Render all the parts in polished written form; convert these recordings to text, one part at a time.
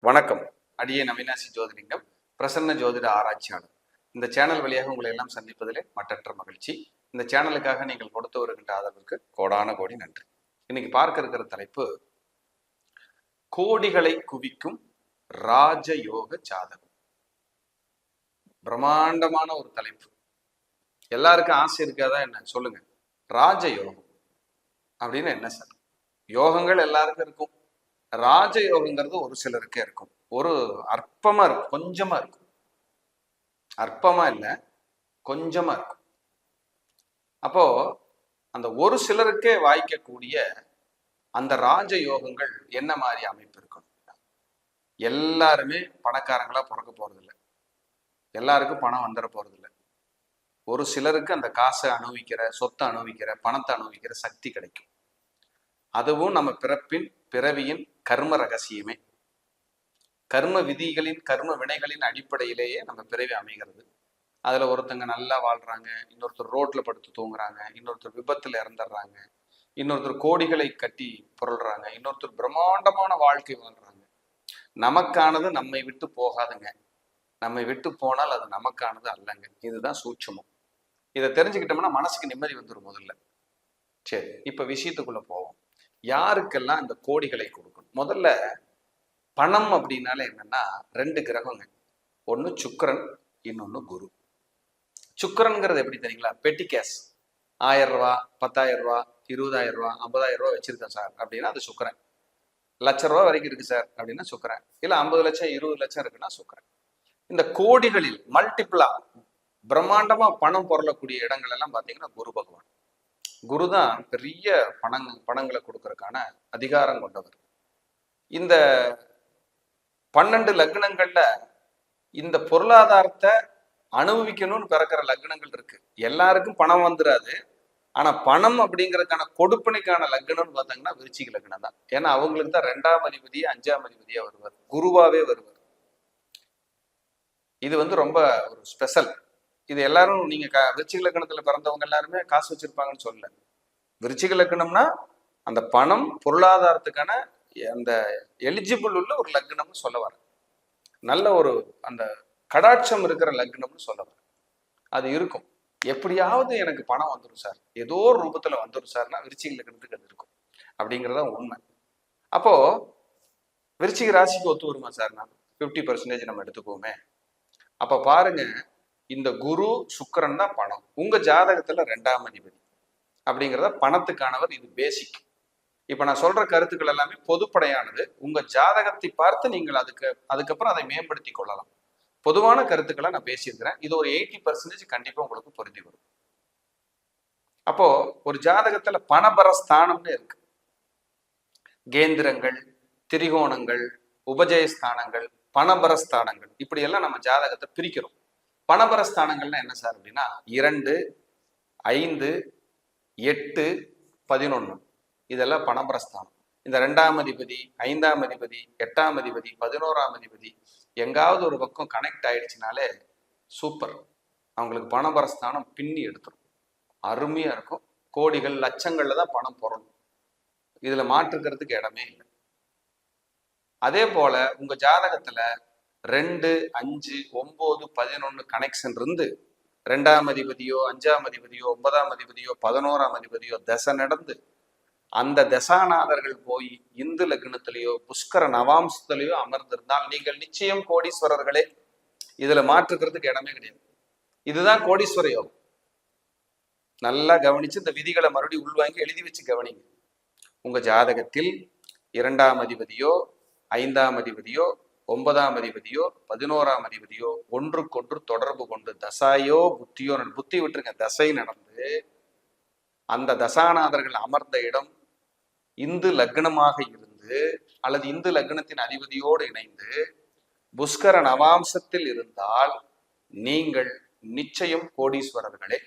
வணக்கம். அடியேன் அவினாசி ஜோதிலிங்கம், பிரசன்ன ஜோதிட ஆராய்ச்சியாளர். இந்த சேனல் வழியாக உங்களை எல்லாம் சந்திப்பதிலே மட்டற்ற மகிழ்ச்சி. இந்த சேனலுக்காக நீங்கள் கொடுத்து வருகின்ற ஆதரவிற்கு கோடான கோடி நன்றி. இன்னைக்கு பார்க்க இருக்கிற தலைப்பு, கோடிகளை குவிக்கும் ராஜயோக ஜாதகம். பிரம்மாண்டமான ஒரு தலைப்பு. எல்லாருக்கும் ஆசை இருக்காதா என்ன? சொல்லுங்க. ராஜயோகம் அப்படின்னு என்ன சார்? யோகங்கள் எல்லாருக்கும் இருக்கும். ராஜயோகங்கிறது ஒரு சிலருக்கே இருக்கும். ஒரு அற்பமா இருக்கும், கொஞ்சமா இருக்கும். அற்பமா இல்லை, கொஞ்சமா இருக்கும். அப்போ அந்த ஒரு சிலருக்கே வாய்க்கக்கூடிய அந்த ராஜயோகங்கள் என்ன மாதிரி அமைப்பு இருக்கணும்? எல்லாருமே பணக்காரங்களா பிறக்க போறதில்லை, எல்லாருக்கும் பணம் வந்துட போறதில்லை. ஒரு சிலருக்கு அந்த காசை அனுபவிக்கிற, சொத்தை அனுபவிக்கிற, பணத்தை அனுபவிக்கிற சக்தி கிடைக்கும். அதுவும் நம்ம பிறவியின் கர்ம ரகசியமே. கர்ம விதிகளின், கர்ம வினைகளின் அடிப்படையிலேயே நம்ம பிறவி அமைகிறது. அதுல ஒருத்தங்க நல்லா வாழ்றாங்க, இன்னொருத்தர் ரோட்ல படுத்து தூங்குறாங்க, இன்னொருத்தர் விபத்துல இறந்துடுறாங்க, இன்னொருத்தர் கோடிகளை கட்டி புரள்றாங்க, இன்னொருத்தர் பிரம்மாண்டமான வாழ்க்கை வாழ்றாங்க. நமக்கானது நம்மை விட்டு போகாதுங்க. நம்மை விட்டு போனால் அது நமக்கானது அல்லங்க. இதுதான் சூட்சமம். இதை தெரிஞ்சுக்கிட்டோம்னா மனசுக்கு நிம்மதி வந்துடும் முதல்ல. சரி, இப்ப விஷயத்துக்குள்ள போவோம். யாருக்கெல்லாம் இந்த கோடிகளை கொடுக்கணும்? முதல்ல பணம் அப்படின்னாலே என்னன்னா, ரெண்டு கிரகங்க. ஒன்று சுக்கிரன், இன்னொன்று குரு. சுக்கிரன்கிறது எப்படி தெரியுங்களா? பெட்டி கேஸ். 1000 ரூபா, 10,000 ரூபா, 20,000 ரூபா, 50,000 ரூபா வச்சிருக்கேன் சார் அப்படின்னா அது சுக்கிரன். ₹1,00,000 வரைக்கும் இருக்கு சார் அப்படின்னா சுக்கிரன். இல்லை 50 லட்சம் 20 லட்சம் இருக்குன்னா சுக்கிரன். இந்த கோடிகளில் மல்டிபிளா பிரம்மாண்டமா பணம் பொருளக்கூடிய இடங்கள் எல்லாம் பார்த்தீங்கன்னா குரு பகவான். குரு தான் பெரிய பணங்களை கொடுக்கறதுக்கான அதிகாரம் கொண்டவர். இந்த 12 லக்னங்கள்ல இந்த பொருளாதாரத்தை அனுபவிக்கணும்னு பிறக்கிற லக்னங்கள் இருக்கு. எல்லாருக்கும் பணம் வந்துடாது. ஆனா பணம் அப்படிங்கறதுக்கான கொடுப்பனைக்கான லக்னம்னு பார்த்தாங்கன்னா விருச்சிக லக்னம் தான். ஏன்னா அவங்களுக்கு தான் 2ஆம் அதிபதி 5ஆம் அதிபதியா வருவார், குருவாவே வருவார். இது ரொம்ப ஒரு ஸ்பெஷல். இது எல்லாரும் நீங்க விருச்சிக லக்னத்துல பிறந்தவங்க எல்லாருமே காசு வச்சிருப்பாங்கன்னு சொல்லல. விருச்சிக லக்னம்னா அந்த பணம் பொருளாதாரத்துக்கான அந்த எலிஜிபிள் உள்ள ஒரு லக்னம்னு சொல்ல வர, நல்ல ஒரு அந்த கடாட்சம் இருக்கிற லக்னம்னு சொல்ல வர. அது இருக்கும். எப்படியாவது எனக்கு பணம் வந்துடும் சார், ஏதோ ஒரு ரூபத்துல வந்துடும் சார்னா விருச்சிக லக்னத்துக்கு அது இருக்கும். அப்படிங்கிறத உண்மை. அப்போ விருச்சிக ராசிக்கு ஒத்து வருமா சார்? நான் 50% நம்ம எடுத்துக்கோமே. அப்ப பாருங்க, இந்த குரு சுக்கிரன் தான் பணம். உங்க ஜாதகத்துல 2ஆம் அதிபதி அப்படிங்கிறத பணத்துக்கானவர். இது பேசிக். இப்ப நான் சொல்ற கருத்துக்கள் எல்லாமே பொதுப்படையானது. உங்க ஜாதகத்தை பார்த்து நீங்கள் அதுக்கப்புறம் அதை மேம்படுத்தி கொள்ளலாம். பொதுவான கருத்துக்களை நான் பேசியிருக்கிறேன். இது ஒரு 80% கண்டிப்பா உங்களுக்கு பொருந்தி வரும். அப்போ ஒரு ஜாதகத்துல பணபரஸ்தானம்னு இருக்கு. கேந்திரங்கள், திரிகோணங்கள், உபஜயஸ்தானங்கள், பணபரஸ்தானங்கள், இப்படி எல்லாம் நம்ம ஜாதகத்தை பிரிக்கிறோம். பணபரஸ்தானங்கள்னா என்ன சார் அப்படின்னா 2, 5, 8, 11 இதெல்லாம் பணபரஸ்தானம். இந்த 2ஆம் அதிபதி, 5ஆம் அதிபதி, 8ஆம் அதிபதி, 11ஆம் அதிபதி எங்காவது ஒரு பக்கம் கனெக்ட் ஆயிடுச்சுனாலே சூப்பர். அவங்களுக்கு பணபரஸ்தானம் பின்னி எடுத்துரும். அருமையா இருக்கும். கோடிகள் லட்சங்கள்ல தான் பணம் பொருளும். இதுல மாற்றுக்கிறதுக்கு இடமே இல்லை. அதே போல உங்க ஜாதகத்துல 2, 5, 9, 11 கனெக்ஷன் இருந்து 2ஆம் அதிபதியோ, 5ஆம் அதிபதியோ, 9ஆம் அதிபதியோ, 11ஆம் அதிபதியோ தசை நடந்து அந்த தசாநாதர்கள் போய் இந்து லக்னத்திலேயோ புஷ்கர நவாம்சத்திலேயோ அமர்ந்திருந்தால் நீங்கள் நிச்சயம் கோடீஸ்வரர்களே. இதுல மாற்றுக்கிறதுக்கு இடமே கிடையாது. இதுதான் கோடீஸ்வர யோகம். நல்லா கவனிச்சு இந்த விதிகளை மறுபடியும் உள்வாங்கி எழுதி வச்சு கவனிங்க. உங்க ஜாதகத்தில் 2ஆம் அதிபதியோ, 5ஆம் அதிபதியோ, 9ஆம் அதிபதியோ, 11ஆம் அதிபதியோ ஒன்றுக்கொன்று தொடர்பு கொண்டு தசாயோ புத்தியோ, புத்தி விட்டுருங்க, தசை நடந்து அந்த தசாநாதர்கள் அமர்ந்த இடம் இந்து லக்னமாக இருந்து அல்லது இந்து லக்னத்தின் அதிபதியோடு இணைந்து புஷ்கர நவாம்சத்தில் இருந்தால் நீங்கள் நிச்சயம் கோடீஸ்வரர்களே.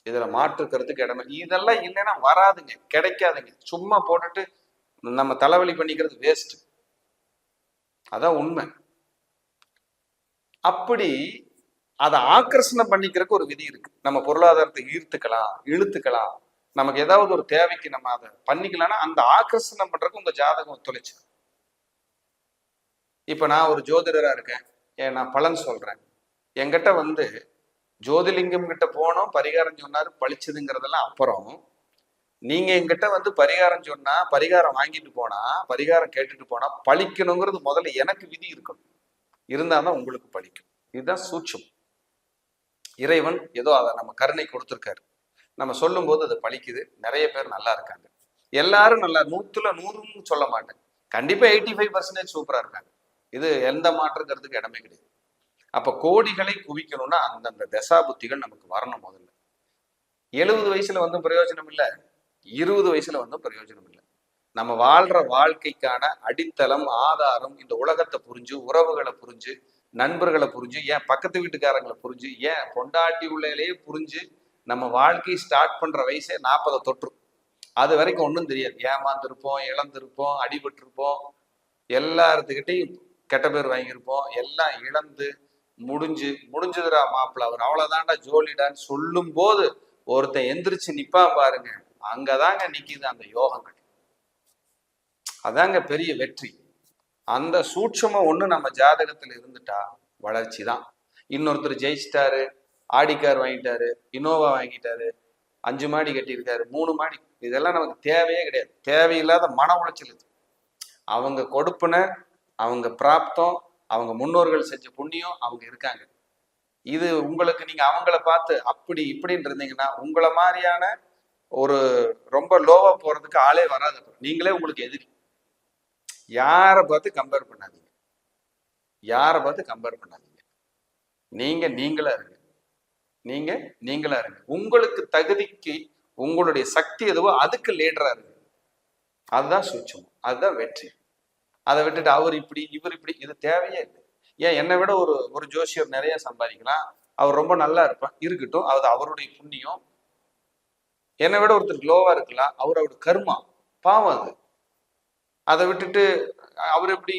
இதுல மாற்றுக்கிறதுக்கு இடமே. இதெல்லாம் இல்லைன்னா வராதுங்க, கிடைக்காதுங்க. சும்மா போட்டுட்டு நம்ம தலைவலி பண்ணிக்கிறது வேஸ்ட். அதான் உண்மை. அப்படி அதை ஆக்கர்ஷணம் பண்ணிக்கிறதுக்கு ஒரு விதி இருக்கு. நம்ம பொருளாதாரத்தை ஈர்த்துக்கலாம், இழுத்துக்கலாம். நமக்கு ஏதாவது ஒரு தேவைக்கு நம்ம அதை பண்ணிக்கலாம்னா அந்த ஆக்கர்ஷணம் பண்றதுக்கு உங்க ஜாதகம் ஒத்துழைச்சு. இப்ப நான் ஒரு ஜோதிடரா இருக்கேன், நான் பலன் சொல்றேன். என்கிட்ட வந்து ஜோதிலிங்கம் கிட்ட போனோம், பரிகாரம் சொன்னாரு, பழிச்சதுங்கிறதெல்லாம் அப்புறம். நீங்க என்கிட்ட வந்து பரிகாரம் சொன்னா, பரிகாரம் வாங்கிட்டு போனா, பரிகாரம் கேட்டுட்டு போனா பழிக்கணுங்கிறது முதல்ல எனக்கு விதி இருக்கணும். இருந்தாதான் உங்களுக்கு பழிக்கும். இதுதான் சூட்சம். இறைவன் ஏதோ அதை நம்ம கருணை கொடுத்துருக்காரு. நம்ம சொல்லும் போது அது பழிக்குது. நிறைய பேர் நல்லா இருக்காங்க. எல்லாரும் நல்லா 100ல 100ன்னு சொல்ல மாட்டேன். கண்டிப்பா 85% சூப்பரா இருக்காங்க. இது எந்த மாற்றுக்கிறதுக்கு இடமே கிடையாது. அப்ப கோடிகளை குவிக்கணும்னா அந்தந்த தசா புத்திகள் நமக்கு வரணும். முதல்ல 70 வயசுல வந்து பிரயோஜனம் இல்லை, 20 வயசுல வந்து பிரயோஜனம் இல்லை. நம்ம வாழ்ற வாழ்க்கைக்கான அடித்தளம், ஆதாரம் இந்த உலகத்தை புரிஞ்சு, உறவுகளை புரிஞ்சு, நண்பர்களை புரிஞ்சு, ஏன் பக்கத்து வீட்டுக்காரங்களை புரிஞ்சு, ஏன் பொண்டாட்டி உள்ளையிலேயே புரிஞ்சு நம்ம வாழ்க்கை ஸ்டார்ட் பண்ற வயசே 40 தொற்று. அது வரைக்கும் ஒன்றும் தெரியாது. ஏமாந்துருப்போம், இழந்திருப்போம், அடிபட்டிருப்போம், எல்லாத்துக்கிட்டையும் கெட்ட பேர் வாங்கியிருப்போம். எல்லாம் இழந்து முடிஞ்சதுடா மாப்பிள்ள, அவர் அவ்வளவுதான்டா ஜோலிடான்னு சொல்லும் போது ஒருத்தன் எந்திரிச்சு நிப்பா பாருங்க, அங்கதாங்க நிக்குது அந்த யோகங்கள். அதாங்க பெரிய வெற்றி. அந்த சூட்சம ஒண்ணு நம்ம ஜாதகத்துல இருந்துட்டா வளர்ச்சி தான். இன்னொருத்தர் ஜெயிச்சிட்டாரு, ஆடிக்கார் வாங்கிட்டாரு, இனோவா வாங்கிட்டாரு, 5 மாடி கட்டியிருக்காரு, 3 மாடி, இதெல்லாம் நமக்கு தேவையே கிடையாது. தேவையில்லாத மன உளைச்சல் இது. அவங்க கொடுப்புன, அவங்க பிராப்தம், அவங்க முன்னோர்கள் செஞ்ச புண்ணியம் அவங்க இருக்காங்க. இது உங்களுக்கு நீங்க அவங்கள பார்த்து அப்படி இப்படின்னு இருந்தீங்கன்னா உங்களை மாதிரியான ஒரு ரொம்ப லோவா போறதுக்கு ஆளே வராது. நீங்களே உங்களுக்கு எதிரி. யாரை பார்த்து கம்பேர் பண்ணாதீங்க, யாரை பார்த்து கம்பேர் பண்ணாதீங்க. நீங்களா இருங்க, நீங்களா இருங்க. உங்களுக்கு தகுதிக்கு உங்களுடைய சக்தி எதுவோ அதுக்கு லீடரா இருங்க. அதுதான் சூட்சமம், அதுதான் வெற்றி. அதை விட்டுட்டு அவர் இப்படி இவர் இப்படி, இது தேவையே இல்லை. ஏன் என்னை விட ஒரு ஜோசியர் நிறைய சம்பாதிக்கலாம், அவர் ரொம்ப நல்லா இருப்பார், இருக்கட்டும், அது அவருடைய புண்ணியம். என்னை விட ஒருத்தர் லோவா இருக்கலாம், அவரோட கர்மா, பாவம் அது. அதை விட்டுட்டு அவர் எப்படி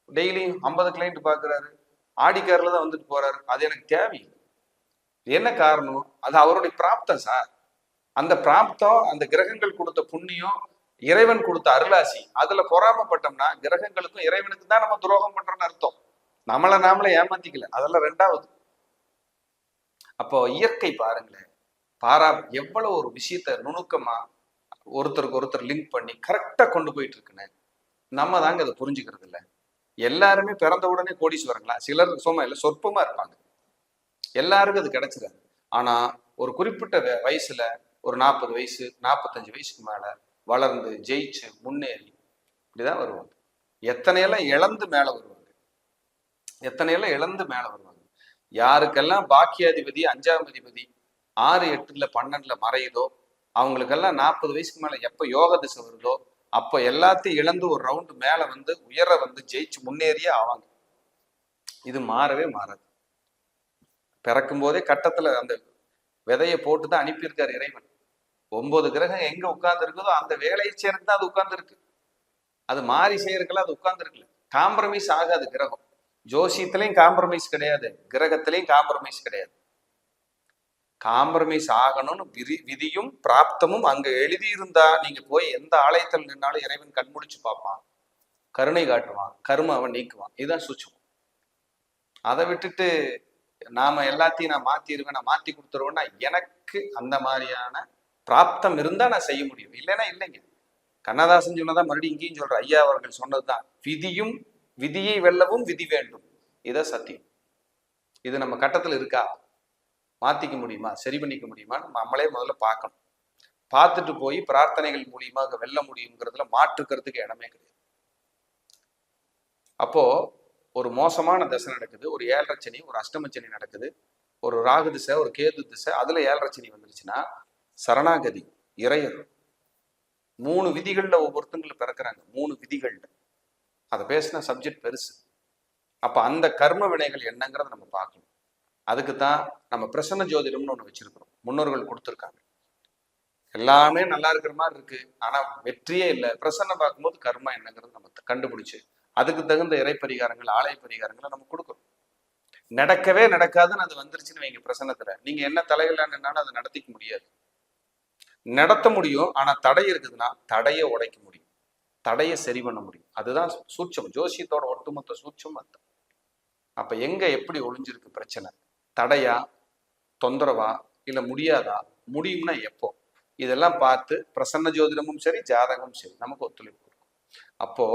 டெய்லியும் 50 கிளைண்ட் பாக்குறாரு, ஆடிக்காரில் தான் வந்துட்டு போறாரு, அது எனக்கு தேவையில்லை. என்ன காரணம்? அது அவருடைய பிராப்தம் சார். அந்த பிராப்தம், அந்த கிரகங்கள் கொடுத்த புண்ணியம், இறைவன் கொடுத்த அருளாசி. அதுல பொறாமப்பட்டோம்னா கிரகங்களுக்கும் இறைவனுக்கு தான் நம்ம துரோகம் பண்றோம்னு அர்த்தம். நம்மளை நாமளே ஏமாத்திக்கல, அதெல்லாம் ரெண்டாவது. அப்போ இயற்கை பாருங்களேன், எவ்வளவு ஒரு விஷயத்த நுணுக்கமா ஒருத்தருக்கு ஒருத்தர் லிங்க் பண்ணி கரெக்டா கொண்டு போயிட்டு இருக்குன்னு நம்ம தாங்க அதை புரிஞ்சுக்கிறது இல்லை. எல்லாருமே பிறந்த உடனே கோடீஸ்வரங்களா? சிலர் சும்மா இல்லை, சொற்பமா இருப்பாங்க. எல்லாருக்கும் அது கிடைச்சிடாது. ஆனா ஒரு குறிப்பிட்ட வயசுல, ஒரு 40 வயசு 45 வயசுக்கு மேல வளர்ந்து ஜெயிச்சு முன்னேறி இப்படிதான் வருவாங்க. எத்தனையெல்லாம் இழந்து மேல வருவாங்க, எத்தனையெல்லாம் இழந்து மேல வருவாங்க. யாருக்கெல்லாம் பாக்கியாதிபதி 5ஆம் அதிபதி 6, 8, 12 மறையுதோ அவங்களுக்கெல்லாம் 40 வயசுக்கு மேல எப்ப யோக திசை வருதோ அப்ப எல்லாத்தையும் இழந்து ஒரு ரவுண்டு மேல வந்து உயர வந்து ஜெயிச்சு முன்னேறியே ஆவாங்க. இது மாறவே மாறாது. பிறக்கும் போதே கட்டத்துல அந்த விதையை போட்டுதான் அனுப்பியிருக்காரு இறைவன். 9 கிரகம் எங்க உட்கார்ந்து இருக்குதோ அந்த வேலையை சேர்ந்து தான் அது உட்கார்ந்து இருக்கு. அது மாறி செய்யறதுக்கெல்லாம் அது உட்கார்ந்து இருக்குல்ல. காம்ப்ரமைஸ் ஆகாது கிரகம். ஜோசியத்திலையும் காம்ப்ரமைஸ் கிடையாது, கிரகத்திலையும் காம்ப்ரமைஸ் கிடையாது. காம்ப்ரமைஸ் ஆகணும்னு விதியும் பிராப்தமும் அங்க எழுதியிருந்தா நீங்க போய் எந்த ஆலயத்தில் நின்னாலும் இறைவன் கண்முடிச்சு பார்ப்பான், கருணை காட்டுவான், கருமாவை நீக்குவான். இதுதான் சூட்சமம். அதை விட்டுட்டு நாம எல்லாத்தையும் நான் மாத்திடுவேன், நான் மாத்தி கொடுத்துருவேன்னா, எனக்கு அந்த மாதிரியான பிராப்தம் இருந்தா நான் செய்ய முடியும், இல்லைன்னா இல்லைங்க. கண்ணதாசன் சொன்னதான் மறுபடியும் இங்கேயும் சொல்ற, ஐயா அவர்கள் சொன்னதுதான், விதியை வெல்லவும் விதி வேண்டும். இதான் சத்தியம். இது நம்ம கட்டத்துல இருக்கா? மாத்திக்க முடியுமா, சரி பண்ணிக்க முடியுமான்னு நம்மளே முதல்ல பார்க்கணும். பார்த்துட்டு போய் பிரார்த்தனைகள் மூலியமாக வெல்ல முடியுங்கிறதுல மாற்றுக்கிறதுக்கு இடமே கிடையாது. அப்போ ஒரு மோசமான தசை நடக்குது, ஒரு 7.5 சனி, ஒரு அஷ்டம சனி நடக்குது, ஒரு ராகு திசை, ஒரு கேது திசை, அதுல 7.5 சனி வந்துருச்சுன்னா சரணாகதி, இறையர். 3 விதிகள்ல ஒவ்வொருத்தங்களும் பிறக்கிறாங்க, 3 விதிகள்ல. அதை பேசின சப்ஜெக்ட் பெருசு. அப்ப அந்த கர்ம வினைகள் என்னங்கிறத நம்ம பார்க்கணும். அதுக்குத்தான் நம்ம பிரசன்ன ஜோதிடம்னு ஒண்ணு வச்சிருக்கிறோம், முன்னோர்கள் கொடுத்துருக்காங்க. எல்லாமே நல்லா இருக்கிற மாதிரி இருக்கு, ஆனா வெற்றியே இல்லை. பிரசன்ன பார்க்கும்போது கர்மா என்னங்கிறது நம்ம கண்டுபிடிச்சு அதுக்கு தகுந்த இறை பரிகாரங்கள், ஆலய பரிகாரங்களை நம்ம கொடுக்கணும். நடக்கவே நடக்காதுன்னு அது வந்துருச்சுன்னு வைங்க பிரசன்னத்துல, நீங்க என்ன தலைகளானாலும் அதை நடத்திக்க முடியாது. நடத்த முடியும், ஆனா தடை இருக்குதுன்னா தடையை உடைக்க முடியும். தடையை சரி பண்ண முடியும். அதுதான் சூட்சம், ஜோசியத்தோட ஒட்டுமொத்த சூட்சம் அது. அப்ப எங்க எப்படி ஒளிஞ்சிருக்கு பிரச்சனை? தடையா, தொந்தரவா, இல்ல முடியாதா, முடியும்னா எப்போ? இதெல்லாம் பார்த்து பிரசன்ன ஜோதிடமும் சரி, ஜாதகமும் சரி நமக்கு ஒத்துழைப்பு கொடுக்கும். அப்போ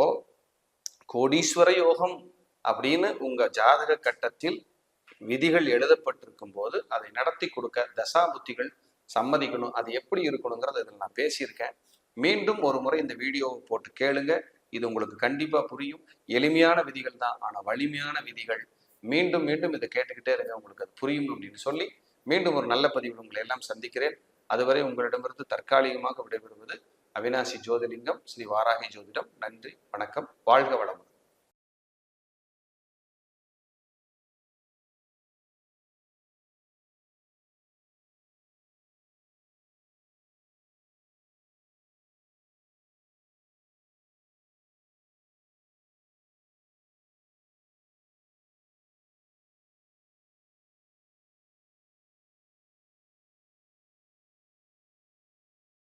கோடீஸ்வர யோகம் அப்படின்னு உங்க ஜாதக கட்டத்தில் விதிகள் எழுதப்பட்டிருக்கும் போது அதை நடத்தி கொடுக்க தசா புத்திகள் சம்மதிக்கணும். அது எப்படி இருக்கணுங்கிறத இதில் நான் பேசியிருக்கேன். மீண்டும் ஒரு முறை இந்த வீடியோவை போட்டு கேளுங்க. இது உங்களுக்கு கண்டிப்பா புரியும். எளிமையான விதிகள் தான், ஆனா வலிமையான விதிகள். மீண்டும் மீண்டும் இதை கேட்டுக்கிட்டே இருங்க, உங்களுக்கு அது புரியும் அப்படின்னு சொல்லி மீண்டும் ஒரு நல்ல பதிவில் உங்களை எல்லாம் சந்திக்கிறேன். அதுவரை உங்களிடமிருந்து தற்காலிகமாக விடைபெறுவது அவினாசி ஜோதிலிங்கம், ஸ்ரீ வாராகி ஜோதிடம். நன்றி, வணக்கம், வாழ்க வளம்.